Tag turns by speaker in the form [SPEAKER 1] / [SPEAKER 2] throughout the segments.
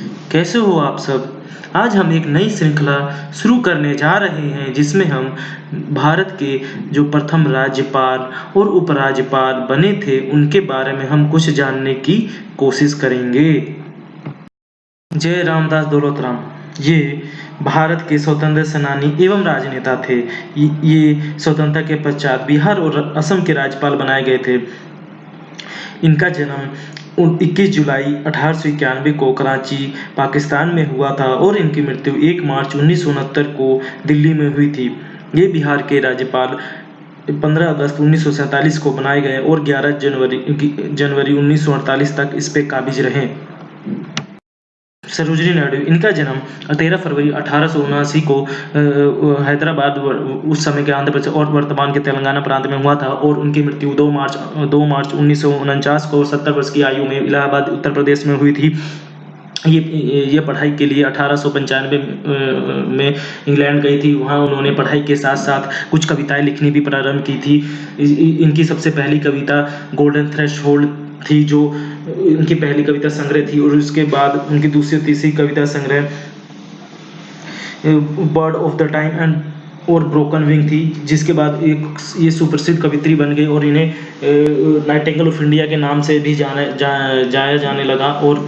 [SPEAKER 1] कैसे हो आप सब? आज हम एक नई श्रृंखला शुरू करने जा रहे हैं जिसमें हम भारत के जो प्रथम राज्यपाल और उपराज्यपाल बने थे उनके बारे में हम कुछ जानने की कोशिश करेंगे। जय रामदास दौलतराम ये भारत के स्वतंत्र सेनानी एवं राजनेता थे। ये स्वतंत्रता के पश्चात बिहार और असम के राज्यपाल बनाए गए थे। इनका जन्म 21 जुलाई 1891 को कराची पाकिस्तान में हुआ था और इनकी मृत्यु 1 मार्च 1969 को दिल्ली में हुई थी। ये बिहार के राज्यपाल 15 अगस्त 1947 को बनाए गए और 11 जनवरी 1948 तक इस पे काबिज रहे। सरोजिनी नायडू इनका जन्म 13 फरवरी 1879 को हैदराबाद उस समय के आंध्र प्रदेश और वर्तमान के तेलंगाना प्रांत में हुआ था और उनकी मृत्यु 2 मार्च 1949 को 70 वर्ष की आयु में इलाहाबाद उत्तर प्रदेश में हुई थी। ये पढ़ाई के लिए 1895 में इंग्लैंड गई थी। वहाँ उन्होंने पढ़ाई के साथ साथ कुछ कविताएं लिखनी भी प्रारंभ की थी। इनकी सबसे पहली कविता गोल्डन थ्रेशोल्ड थी जो उनकी पहली कविता संग्रह थी और उसके बाद उनकी दूसरी और तीसरी कविता संग्रह bird of the time and और ब्रोकन विंग थी, जिसके बाद ये सुप्रसिद्ध कवित्री बन गई और इन्हें नाइटिंगेल ऑफ इंडिया के नाम से भी जाया जाने लगा। और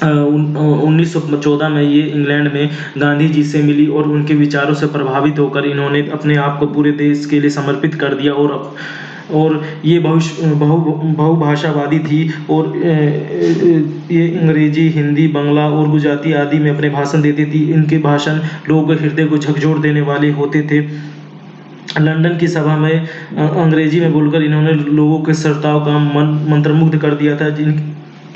[SPEAKER 1] 1914 में ये इंग्लैंड में गांधी जी से मिली और उनके विचारों से प्रभावित होकर इन्होंने अपने आप को पूरे देश के लिए समर्पित कर दिया और ये बहुभाषावादी थी और ये अंग्रेजी, हिंदी, बांग्ला और गुजराती आदि में अपने भाषण देती थी। इनके भाषण लोगों के हृदय को झकझोर देने वाले होते थे। लंदन की सभा में अंग्रेजी में बोलकर इन्होंने लोगों के श्रोताओं का मन मंत्रमुग्ध कर दिया था।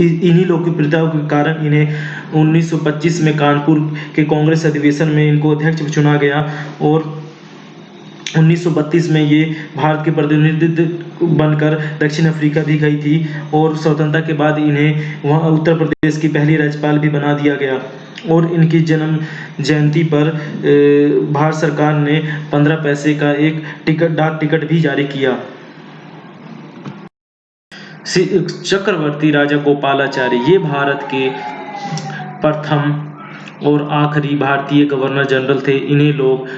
[SPEAKER 1] इन्हीं लोकप्रियता के कारण इन्हें 1925 में कानपुर के कांग्रेस अधिवेशन में इनको अध्यक्ष चुना गया और 1932 में ये भारत के प्रतिनिधित्व बनकर दक्षिण अफ्रीका भी गई थी और स्वतंत्रता के बाद इन्हें वहाँ उत्तर प्रदेश की पहली राज्यपाल भी बना दिया गया। और इनकी जन्म जयंती पर भारत सरकार ने 15 पैसे का एक डाक टिकट भी जारी किया। चक्रवर्ती राजा गोपालाचारी ये भारत के प्रथम और आखिरी भारतीय गवर्नर जनरल थे। इन्हें लोग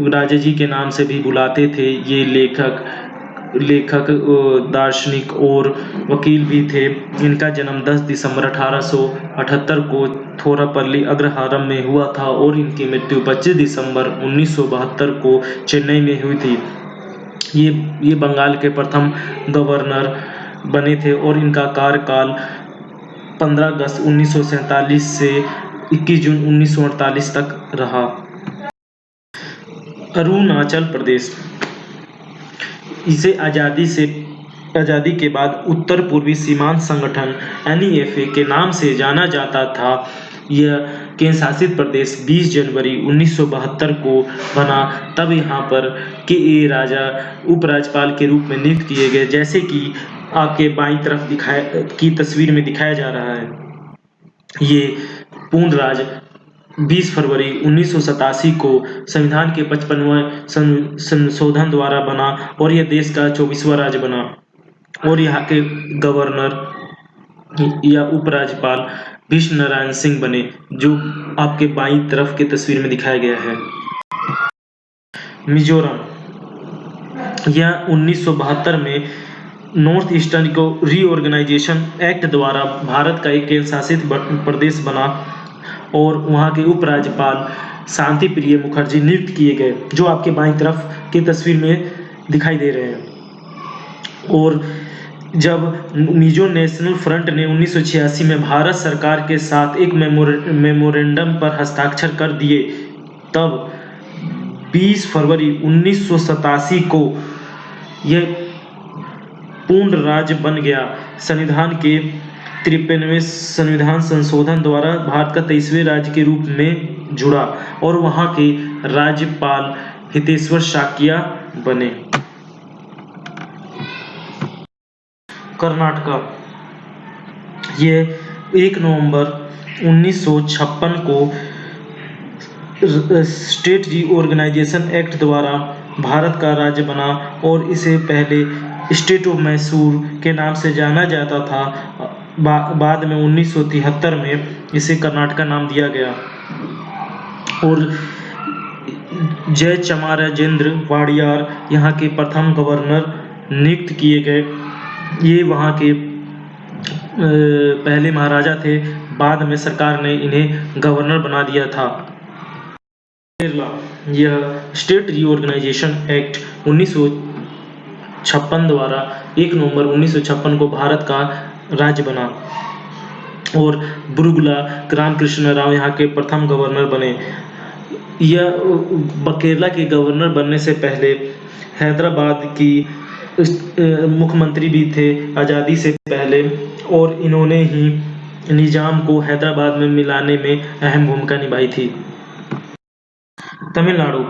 [SPEAKER 1] राजा जी के नाम से भी बुलाते थे। ये लेखक दार्शनिक और वकील भी थे। इनका जन्म 10 दिसंबर 1878 को थोरापल्ली अग्रहारम में हुआ था और इनकी मृत्यु 25 दिसंबर 1972 को चेन्नई में हुई थी। ये बंगाल के प्रथम गवर्नर बने थे और इनका कार्यकाल 15 अगस्त 1947 से 21 जून 1948 तक रहा। अरुणाचल प्रदेश इसे आज़ादी के बाद उत्तर पूर्वी सीमांत संगठन NEFA के नाम से जाना जाता था। यह केंद्र शासित प्रदेश 20 जनवरी 1972 को बना। तब यहाँ पर KA राजा उपराज्यपाल के रूप में नियुक्त किए गए, जैसे कि आपके बाईं तरफ की तस्वीर में दिखाया जा रहा है। ये पूर्ण राज 20 फरवरी 1987 को संविधान के 55वें संशोधन द्वारा बना और यह देश का 24वां राज्य बना। और यहाँ के गवर्नर या उपराज्यपाल विष्णु नारायण सिंह बने, जो आपके बाईं तरफ की तस्वीर में दिखाया गया है। मिजोरम यह 1972 में नॉर्थ ईस्टर्न को रीऑर्गेनाइजेशन एक्ट द्वारा भारत का एक केंद्र शासित प्रदेश बना और वहाँ के उपराज्यपाल शांति प्रिय मुखर्जी नियुक्त किए गए, जो आपके बाईं तरफ की तस्वीर में दिखाई दे रहे हैं। और जब मिजो नेशनल फ्रंट ने 1986 में भारत सरकार के साथ एक मेमोरेंडम पर हस्ताक्षर कर दिए, तब 20 फरवरी 1987 को यह पूर्ण राज्य बन गया। संविधान के 53वें संविधान संशोधन द्वारा भारत का 23वें राज्य के रूप में जुड़ा और वहाँ के राज्यपाल हितेश्वर शाक्या बने। कर्नाटका यह 1 नवंबर 1956 को स्टेट रीऑर्गेनाइजेशन एक्ट द्वारा भारत का राज्य बना और इसे पहले स्टेट ऑफ मैसूर के नाम से जाना जाता था। बाद में 1973 में इसे कर्नाटका नाम दिया गया। और जयचामराजेंद्र वाडियार यहाँ के प्रथम गवर्नर नियुक्त किए गए। ये वहाँ के पहले महाराजा थे, बाद में सरकार ने इन्हें गवर्नर बना दिया था। केरला, यह स्टेट रीऑर्गेनाइजेशन एक्ट 1956 द्वारा 1 नवंबर 1956 को भारत का राज्य बना और बुरुगुला रामकृष्ण राव यहाँ के प्रथम गवर्नर बने। यह केरला के गवर्नर बनने से पहले हैदराबाद की मुख्यमंत्री भी थे आज़ादी से पहले, और इन्होंने ही निजाम को हैदराबाद में मिलाने में अहम भूमिका निभाई थी। तमिलनाडु,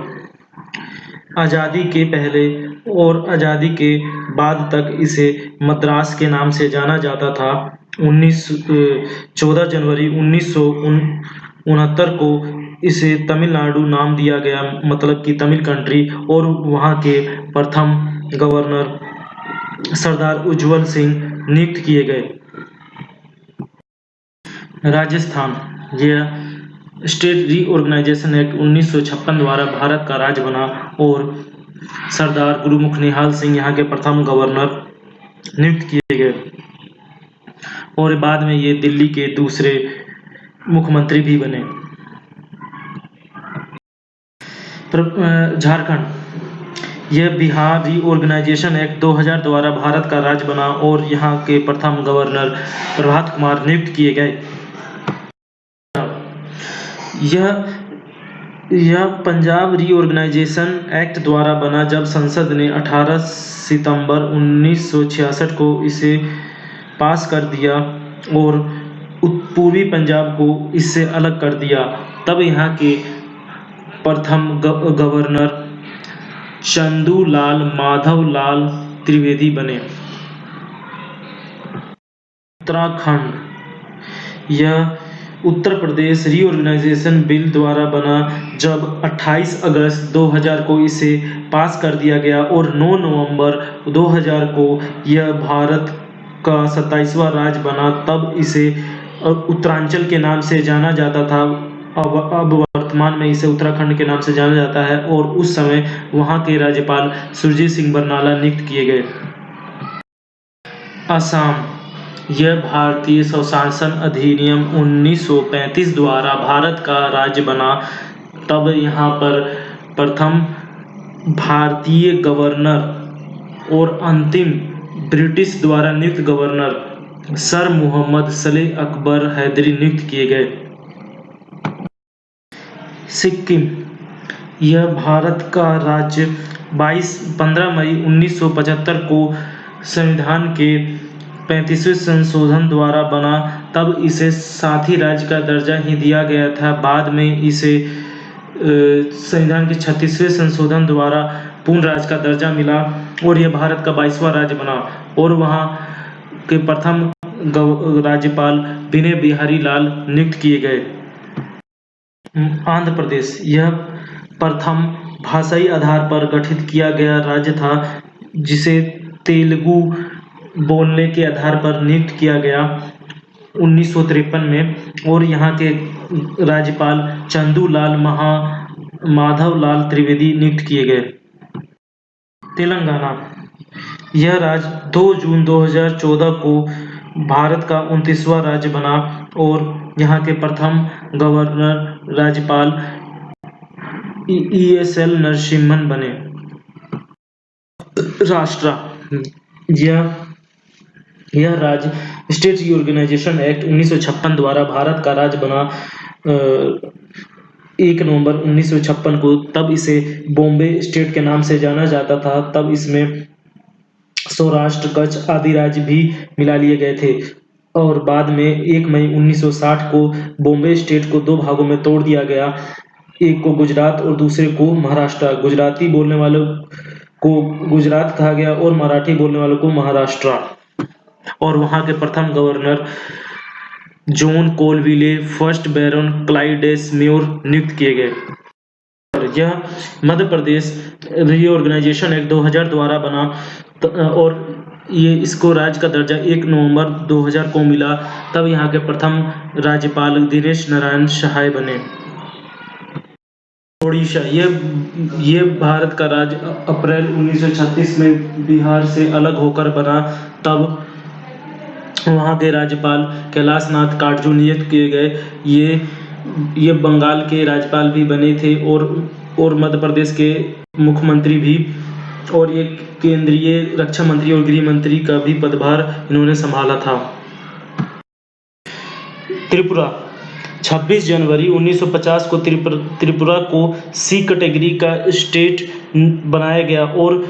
[SPEAKER 1] आज़ादी के पहले और आज़ादी के बाद तक इसे मद्रास के नाम से जाना जाता था। 14 जनवरी 1969 को इसे तमिलनाडु नाम दिया गया, मतलब कि तमिल कंट्री, और वहाँ के प्रथम गवर्नर सरदार उज्जवल सिंह नियुक्त किए गए। राजस्थान, यह स्टेट रीऑर्गेनाइजेशन एक्ट 1956 द्वारा भारत का राज्य बना और सरदार गुरुमुख निहाल सिंह यहाँ के प्रथम गवर्नर नियुक्त किए गए, और बाद में ये दिल्ली के दूसरे मुख्यमंत्री भी बने। झारखंड, यह बिहार रीऑर्गेनाइजेशन एक्ट 2000 द्वारा भारत का राज्य बना और यहाँ के प्रथम गवर्नर प्रभात कुमार नियुक्त किए गए। यह पंजाब रीऑर्गेनाइजेशन एक्ट द्वारा बना जब संसद ने 18 सितंबर 1966 को इसे पास कर दिया और पूर्वी पंजाब को इससे अलग कर दिया। तब यहाँ के प्रथम गवर्नर चंदूलाल माधवलाल त्रिवेदी बने। उत्तराखंड, यह उत्तर प्रदेश रीऑर्गेनाइजेशन बिल द्वारा बना जब 28 अगस्त 2000 को इसे पास कर दिया गया और 9 नवंबर 2000 को यह भारत का 27वां राज्य बना। तब इसे उत्तरांचल के नाम से जाना जाता था, अब वर्तमान में इसे उत्तराखंड के नाम से जाना जाता है, और उस समय वहाँ के राज्यपाल सुरजीत सिंह बरनाला नियुक्त किए गए। असम, यह भारतीय स्वशासन अधिनियम 1935 द्वारा भारत का राज्य बना। तब यहाँ पर प्रथम भारतीय गवर्नर और अंतिम ब्रिटिश द्वारा नियुक्त गवर्नर सर मोहम्मद सलेह अकबर हैदरी नियुक्त किए गए। सिक्किम, यह भारत का राज्य 15 मई 1975 को संविधान के 35वें संशोधन द्वारा बना। तब इसे साथी राज्य का दर्जा ही दिया गया था, बाद में इसे संविधान के 36वें संशोधन द्वारा पूर्ण राज्य का दर्जा मिला और यह भारत का 22वां राज्य बना, और वहाँ के प्रथम राज्यपाल विनय बिहारी लाल नियुक्त किए गए। आंध्र प्रदेश, यह प्रथम भाषाई आधार पर गठित किया गया राज्य था, जिसे तेलुगु बोलने के आधार पर नियुक्त किया गया 1953 में, और यहाँ के राज्यपाल चंदूलाल माधवलाल त्रिवेदी नियुक्त किए गए। तेलंगाना, यह राज्य 2 जून 2014 को भारत का 29वां राज्य बना और यहाँ के प्रथम गवर्नर राज्यपाल ESL नरसिम्हन बने। राष्ट्र, यह राज्य स्टेट रीऑर्गेनाइजेशन एक्ट 1956 द्वारा भारत का राज्य बना 1 नवंबर 1956 को। तब इसे बॉम्बे स्टेट के नाम से जाना जाता था। तब इसमें सौराष्ट्र, कच्छ आदि राज्य भी मिला लिए गए थे, और बाद में 1 मई 1960 को बॉम्बे स्टेट को 2 भागों में तोड़ दिया गया, एक को गुजरात और दूसरे को महाराष्ट्र। गुजराती बोलने वालों को गुजरात कहा गया और मराठी बोलने वालों को महाराष्ट्र, और वहाँ के प्रथम गवर्नर जॉन कोलविले फर्स्ट बैरन क्लाइडेस म्यूर नियुक्त किए गए। यह मध्य प्रदेश रीऑर्गेनाइजेशन एक्ट 2000 द्वारा बना और ये इसको राज्य का दर्जा 1 नवंबर 2000 को मिला। तब यहाँ के प्रथम राज्यपाल दिनेश नारायण सहाय बने। ओडिशा ये भारत का राज्य अप्रैल 1936 में बिहार से अलग होकर बना। तब वहाँ के राज्यपाल कैलाश नाथ काटजू नियुक्त किए गए। ये बंगाल के राज्यपाल भी बने थे और मध्य प्रदेश के मुख्यमंत्री भी, और ये केंद्रीय रक्षा मंत्री और गृह मंत्री का भी पदभार इन्होंने संभाला था। त्रिपुरा 26 जनवरी 1950 को त्रिपुरा को सी कैटेगरी का स्टेट बनाया गया और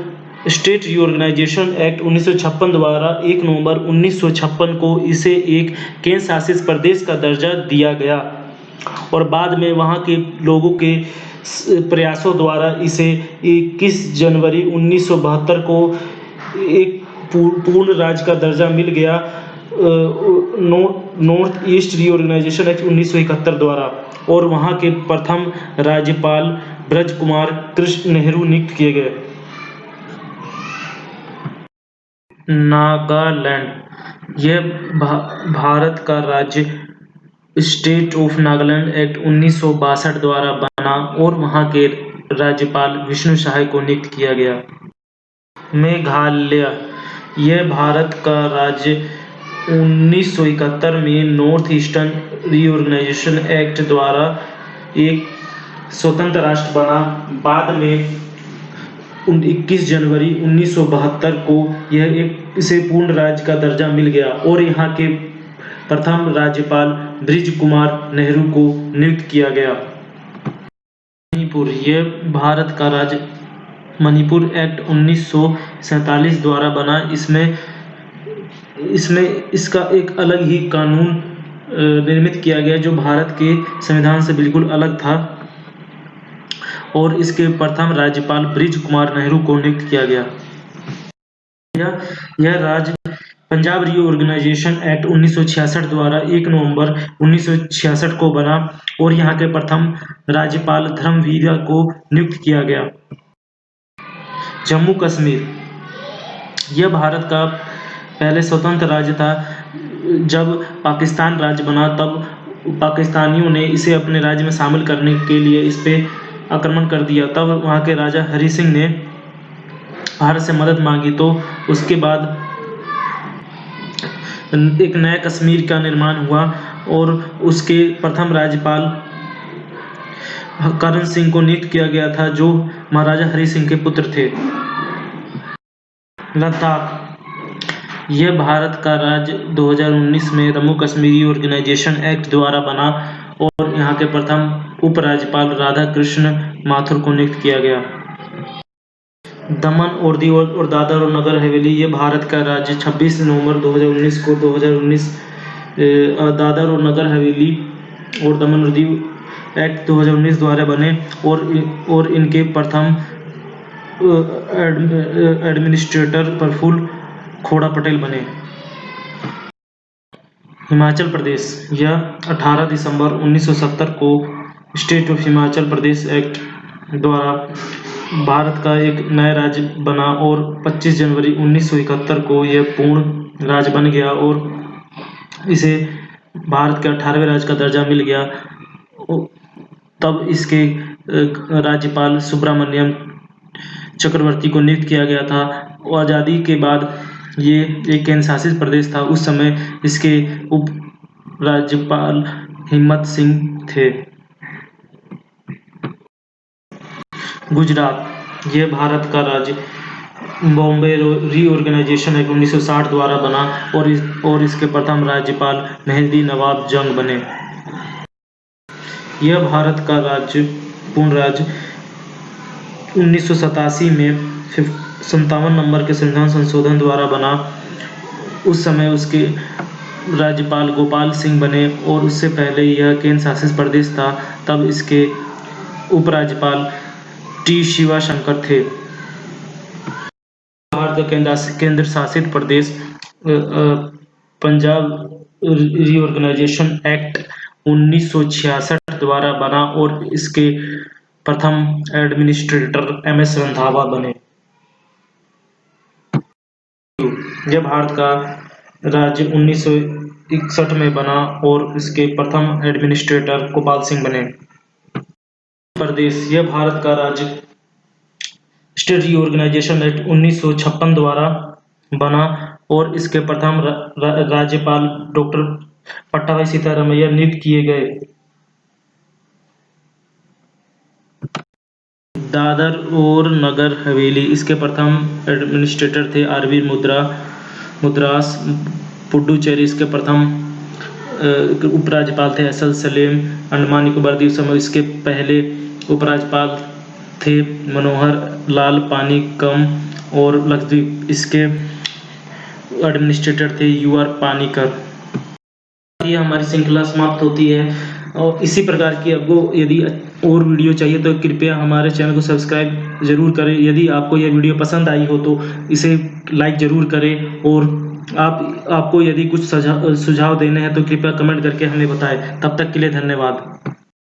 [SPEAKER 1] स्टेट रीऑर्गेनाइजेशन एक्ट 1956 द्वारा 1 नवंबर 1956 को इसे एक केंद्र शासित प्रदेश का दर्जा दिया गया और बाद में वहाँ के लोगों के प्रयासों द्वारा इसे 21 जनवरी 1972 को एक पूर्ण राज्य का दर्जा मिल गया नॉर्थ ईस्ट रीऑर्गेनाइजेशन एक्ट 1971 द्वारा, और वहाँ के प्रथम राज्यपाल ब्रज कुमार कृष्ण नेहरू नियुक्त किए गए। नागालैंड यह भारत का राज्य स्टेट ऑफ नागालैंड एक्ट 1962 द्वारा बना और वहाँ के राज्यपाल विष्णु सहाय को नियुक्त किया गया। मेघालय यह भारत का राज्य 1971 में नॉर्थ ईस्टर्न रीऑर्गेनाइजेशन एक्ट द्वारा एक स्वतंत्र राष्ट्र बना। बाद में 21 जनवरी 1972 को इसे पूर्ण राज्य का दर्जा मिल गया और यहाँ के प्रथम राज्यपाल ब्रिज कुमार नेहरू को नियुक्त किया गया। मणिपुर यह भारत का राज्य मणिपुर एक्ट 1947 द्वारा बना। इसमें इसका एक अलग ही कानून निर्मित किया गया जो भारत के संविधान से बिल्कुल अलग था और इसके प्रथम राज्यपाल ब्रिज कुमार नेहरू को नियुक्त किया गया। यह राज्य पंजाब रीऑर्गेनाइजेशन एक्ट 1966 द्वारा 1 नवंबर 1966 को बना और यहाँ के प्रथम राज्यपाल धर्मवीर को नियुक्त किया गया। जम्मू कश्मीर यह भारत का पहले स्वतंत्र राज्य था। जब पाकिस्तान राज्य बना तब पाकिस्तानियों ने इसे अपने राज्य में शामिल करने के लिए इस पे आक्रमण कर दिया। तब वहाँ के राजा हरि सिंह ने भारत से मदद मांगी, तो उसके बाद एक नया कश्मीर का निर्माण हुआ और उसके प्रथम राज्यपाल करण सिंह को नियुक्त किया गया था जो महाराजा हरि सिंह के पुत्र थे। लद्दाख यह भारत का राज्य 2019 में जम्मू कश्मीर ऑर्गेनाइजेशन एक्ट द्वारा बना और यहाँ के प्रथम उपराज्यपाल राधा कृष्ण माथुर को नियुक्त किया गया। दमन और दीव और दादर और नगर हवेली ये भारत का राज्य 26 नवंबर 2019 को 2019 दादर और नगर हवेली और दमन और दीव एक्ट 2019 द्वारा बने और इनके प्रथम एडमिनिस्ट्रेटर प्रफुल्ल खोड़ा पटेल बने। हिमाचल प्रदेश यह 18 दिसंबर 1970 को state of Himachal Pradesh act द्वारा भारत का एक नया राज्य बना और 25 जनवरी 1971 को यह पूर्ण राज्य बन गया और इसे भारत के 18वें राज्य का दर्जा मिल गया। तब इसके राज्यपाल सुब्रमण्यम चक्रवर्ती को नियुक्त किया गया था। आज़ादी के बाद ये एक केंद्र शासित प्रदेश था। उस समय इसके उप राज्यपाल हिम्मत सिंह थे। गुजरात यह भारत का राज्य बॉम्बे रीऑर्गेनाइजेशन एक्ट 1960 द्वारा बना और इसके प्रथम राज्यपाल मेहदी नवाब जंग बने। यह भारत का राज्य पूर्ण राज्य 1987 में 57 नंबर के संविधान संशोधन द्वारा बना। उस समय उसके राज्यपाल गोपाल सिंह बने और उससे पहले यह केंद्र शासित प्रदेश था। तब इसके उपराज्यपाल टी शिवाशंकर थे। भारत का केंद्र शासित प्रदेश पंजाब रीऑर्गेनाइजेशन एक्ट 1966 द्वारा बना और इसके प्रथम एडमिनिस्ट्रेटर MS रंधावा बने। यह भारत का राज्य 1961 में बना और इसके प्रथम एडमिनिस्ट्रेटर गोपाल सिंह बने। प्रदेश यह भारत का राज्य स्टेट रीऑर्गेनाइजेशन एक्ट 1956 द्वारा बना और इसके प्रथम राज्यपाल डॉक्टर पट्टाभी सीतारामैया नियुक्त किए गए। दादर और नगर हवेली इसके प्रथम एडमिनिस्ट्रेटर थे आरवी मुद्रास। पुडुचेरी इसके प्रथम उपराज्यपाल थे एसएल सलेम। अंडमान निकोबार द्वीप समूह इसके पहले उपराज्यपाल थे मनोहर लाल पानीकम और लक्षद्वीप इसके एडमिनिस्ट्रेटर थे यूआर पानीकर। ये हमारी श्रृंखला समाप्त होती है और इसी प्रकार की आपको यदि और वीडियो चाहिए तो कृपया हमारे चैनल को सब्सक्राइब जरूर करें। यदि आपको यह वीडियो पसंद आई हो तो इसे लाइक जरूर करें और आपको यदि कुछ सुझाव देने हैं तो कृपया कमेंट करके हमें बताएं। तब तक के लिए धन्यवाद।